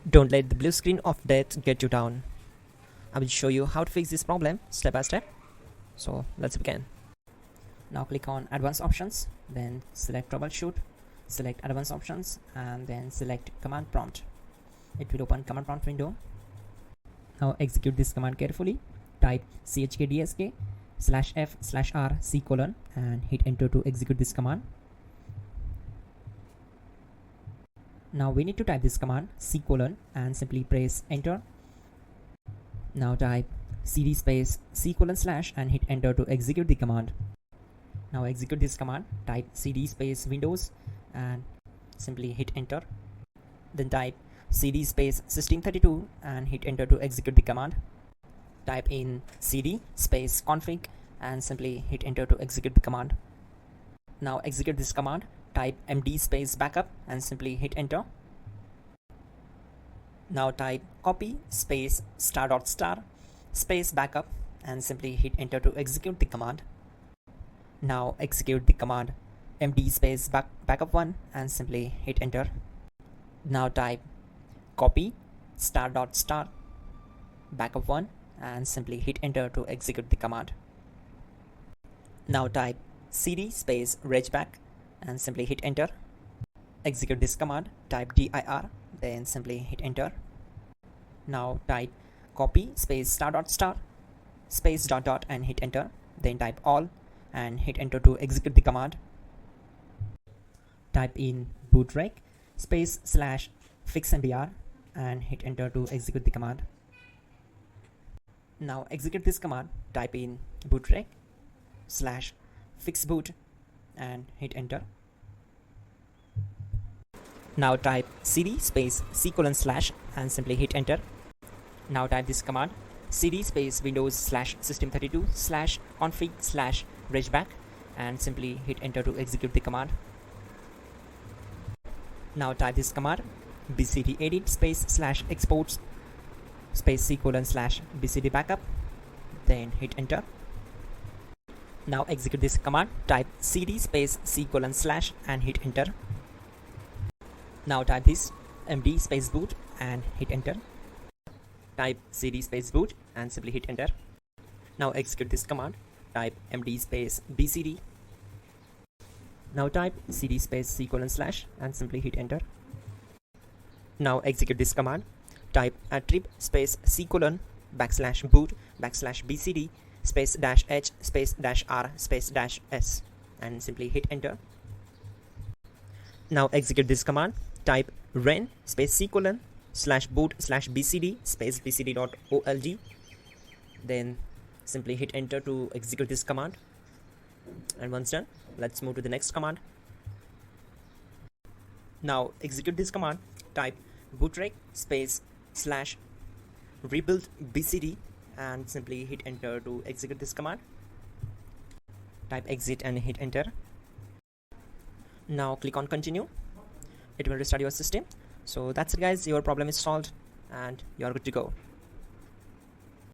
Don't let the blue screen of death get you down. I will show you how to fix this problem step by step. So let's begin. Now click on Advanced Options, then select Troubleshoot, select Advanced Options, and then select Command Prompt. It will open Command Prompt window. Now execute this command carefully. Type chkdsk /f/r c : and hit enter to execute this command. Now we need to type this command c : and simply press enter. Now type cd space c : / and hit enter to execute the command. Now execute this command. Type cd space Windows and simply hit enter. Then type cd space system32 and hit enter to execute the command. Type in cd space config and simply hit enter to execute the command. Now execute this command. Type md space backup and simply hit enter. Now type copy space ** space backup and simply hit enter to execute the command. Now execute the command md space backup1 and simply hit enter. Now type copy ** backup1 and simply hit enter to execute the command. Now type cd space regback and simply hit enter. Execute this command. Type dir, then simply hit enter. Now type copy space ** space ... and hit enter. Then type all and hit enter to execute the command. Type in bootrec space /fixmdr and hit enter to execute the command. Now execute this command. Type in bootrec /fixboot and hit enter. Now type cd space c : / and simply hit enter. Now type this command cd space Windows /system32 /config /regback and simply hit enter to execute the command. Now type this command bcd edit space /exports space c : / bcd backup, then hit enter. Now execute this command. Type cd space c : / and hit enter. Now type this md space boot and hit enter. Type cd space boot and simply hit enter. Now execute this command. Type md space bcd. Now type cd space c : / and simply hit enter. Now execute this command. Type attrib space c : /boot /bcd space -h space -r space -s and simply hit enter. Now execute this command. Type ren space c : /boot /bcd space bcd.old, then simply hit enter to execute this command. And once done, let's move to the next command. Now execute this command. Type bootrec space /rebuild bcd and simply hit enter to execute this command. Type exit and hit enter. Now click on continue. It will restart your system. So that's it guys, your problem is solved and you are good to go.